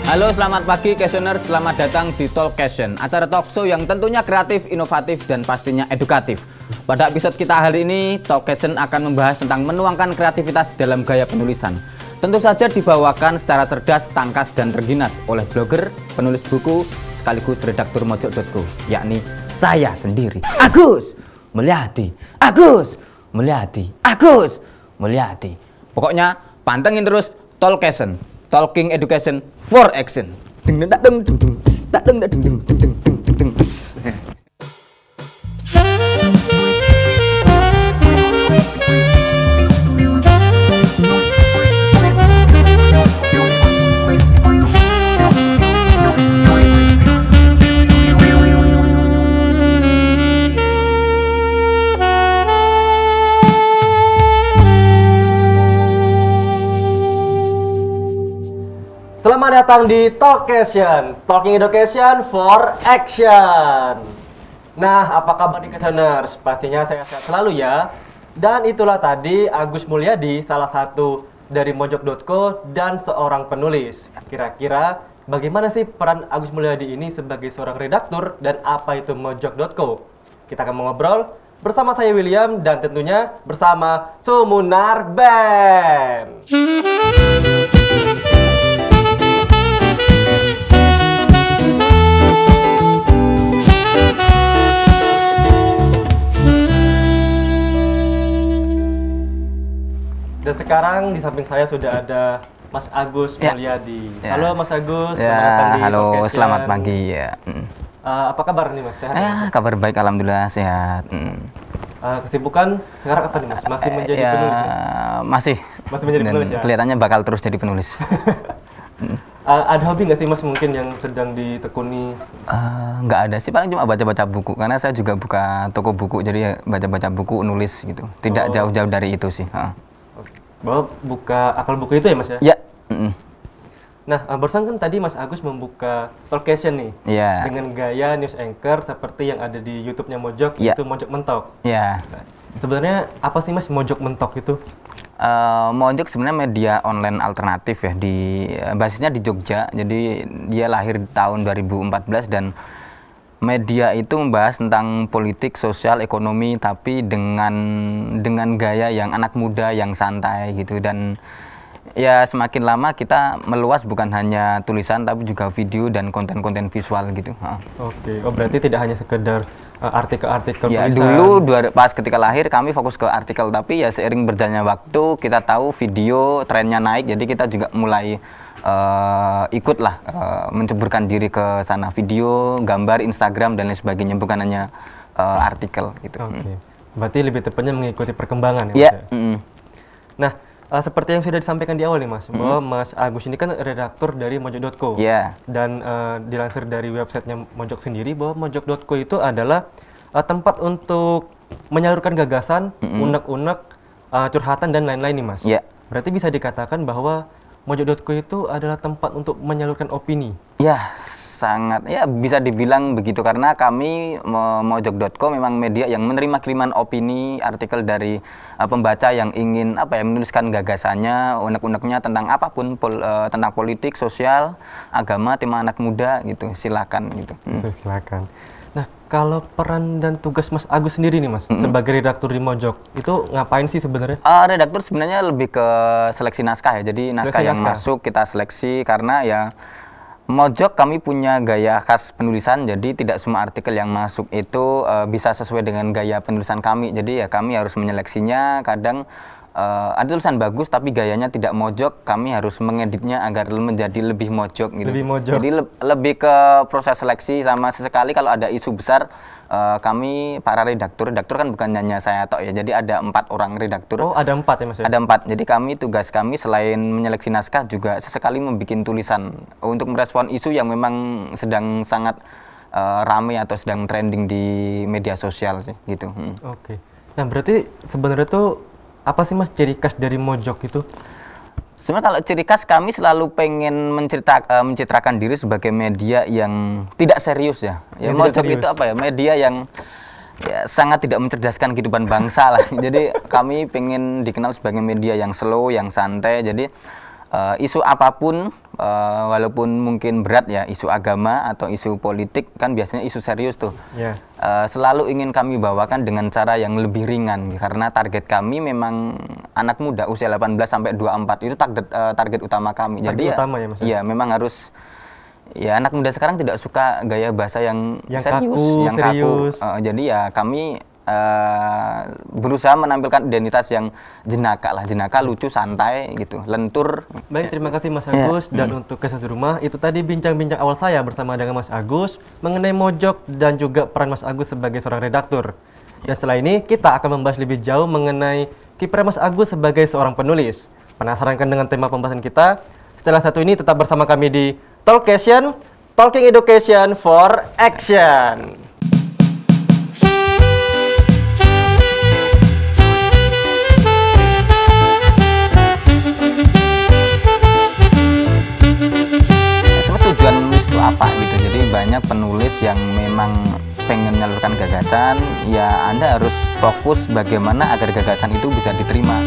Halo, selamat pagi Questioner, selamat datang di Talk Question, acara talk show yang tentunya kreatif, inovatif, dan pastinya edukatif. Pada episode kita hari ini, Talk Question akan membahas tentang menuangkan kreativitas dalam gaya penulisan. Tentu saja dibawakan secara cerdas, tangkas, dan terginas oleh blogger, penulis buku, sekaligus redaktur Mojok.co, yakni saya sendiri, Agus Mulyadi. Agus Mulyadi, Agus Mulyadi. Pokoknya pantengin terus Talk Question, Talking Education for Action. Selamat datang di Talk Question, Talking Education for Action. Nah, apa kabar nih Questioners? Pastinya saya sehat selalu ya. Dan itulah tadi Agus Mulyadi, salah satu dari Mojok.co dan seorang penulis. Kira-kira bagaimana sih peran Agus Mulyadi ini sebagai seorang redaktur dan apa itu Mojok.co? Kita akan mengobrol bersama saya William dan tentunya bersama Sumunar Band. Dan sekarang di samping saya sudah ada Mas Agus Mulyadi. Halo Mas Agus, selamat datang di halo, Talk Question. selamat pagi ya. Apa kabar nih Mas? Sehat? Kabar baik, alhamdulillah sehat. Kesibukan sekarang apa nih Mas? Masih menjadi penulis ya? Masih menjadi dan penulis ya? kelihatannya bakal terus jadi penulis. Ada hobi nggak sih Mas mungkin yang sedang ditekuni? Nggak ada sih, paling cuma baca-baca buku. Karena saya juga buka toko buku, jadi ya baca-baca buku, nulis gitu. Tidak jauh-jauh dari itu sih. Bahwa buka akal buku itu ya Mas ya? Ya. Nah, barusan kan tadi Mas Agus membuka Talk Question nih. Ya. Dengan gaya news anchor seperti yang ada di YouTube-nya Mojok, Ya. itu Mojok Mentok. Ya. Nah, sebenarnya apa sih Mas Mojok Mentok itu? Mojok sebenarnya media online alternatif ya, basisnya di Jogja. Jadi dia lahir di tahun 2014 dan media itu membahas tentang politik, sosial, ekonomi, tapi dengan gaya yang anak muda, yang santai gitu. Dan ya semakin lama kita meluas, bukan hanya tulisan tapi juga video dan konten-konten visual gitu. Oke, berarti tidak hanya sekedar artikel-artikel ya, tulisan. Dulu pas ketika lahir kami fokus ke artikel, tapi ya seiring berjalannya waktu kita tahu video trennya naik, jadi kita juga mulai ikutlah menceburkan diri ke sana, video, gambar, Instagram dan lain sebagainya, bukan hanya artikel gitu. Oke. Berarti lebih tepatnya mengikuti perkembangan ya Mas? Ya. Nah, seperti yang sudah disampaikan di awal nih Mas, bahwa Mas Agus ini kan redaktur dari Mojok.co. Ya. Dan dilansir dari websitenya Mojok sendiri bahwa Mojok.co itu adalah tempat untuk menyalurkan gagasan, unek-unek, curhatan dan lain-lain nih Mas. Ya. Berarti bisa dikatakan bahwa Mojok.co itu adalah tempat untuk menyalurkan opini. Ya, sangat ya bisa dibilang begitu, karena kami Mojok.co memang media yang menerima kiriman opini, artikel dari pembaca yang ingin menuliskan gagasannya, unek-uneknya tentang apapun, tentang politik, sosial, agama, tema anak muda gitu. Silakan gitu. Silakan. Nah, kalau peran dan tugas Mas Agus sendiri nih Mas, sebagai redaktur di Mojok, itu ngapain sih sebenarnya? Redaktur sebenarnya lebih ke seleksi naskah ya, jadi naskah yang masuk kita seleksi, karena ya Mojok kami punya gaya khas penulisan, jadi tidak semua artikel yang masuk itu bisa sesuai dengan gaya penulisan kami, jadi ya kami harus menyeleksinya. Kadang ada tulisan bagus tapi gayanya tidak Mojok, kami harus mengeditnya agar menjadi lebih Mojok gitu. Lebih Mojok. Jadi lebih ke proses seleksi, sama sesekali kalau ada isu besar, kami para redaktur kan bukan hanya saya tok ya, jadi ada 4 orang redaktur. Oh, ada 4 ya Mas ya? Ada 4, jadi tugas kami selain menyeleksi naskah juga sesekali membuat tulisan untuk merespon isu yang memang sedang sangat ramai atau sedang trending di media sosial sih gitu. Oke. Nah, berarti sebenarnya tuh apa sih Mas ciri khas dari Mojok itu? Sebenarnya kalau ciri khas kami selalu pengen mencitrakan diri sebagai media yang tidak serius ya. Ya Mojok itu apa ya? Media yang ya sangat tidak mencerdaskan kehidupan bangsa lah. Jadi kami pengen dikenal sebagai media yang slow, yang santai. Jadi isu apapun walaupun mungkin berat ya, isu agama atau isu politik kan biasanya isu serius tuh. Yeah. Selalu ingin kami bawakan dengan cara yang lebih ringan karena target kami memang anak muda usia 18 sampai 24 itu target utama kami. Jadi utama ya, Mas? Iya, memang harus ya anak muda sekarang tidak suka gaya bahasa yang serius, yang kaku. Jadi ya kami berusaha menampilkan identitas yang jenaka, lucu, santai gitu, lentur. Baik, terima kasih Mas Agus. Dan untuk kesan di rumah, itu tadi bincang-bincang awal saya bersama dengan Mas Agus mengenai Mojok dan juga peran Mas Agus sebagai seorang redaktur. Dan setelah ini kita akan membahas lebih jauh mengenai kiprah Mas Agus sebagai seorang penulis. Penasaran kan dengan tema pembahasan kita? Setelah satu ini tetap bersama kami di Talkcation, Talking Education for Action. Tujuan menulis itu apa gitu. Jadi banyak penulis yang memang pengen menyalurkan gagasan, ya Anda harus fokus bagaimana agar gagasan itu bisa diterima.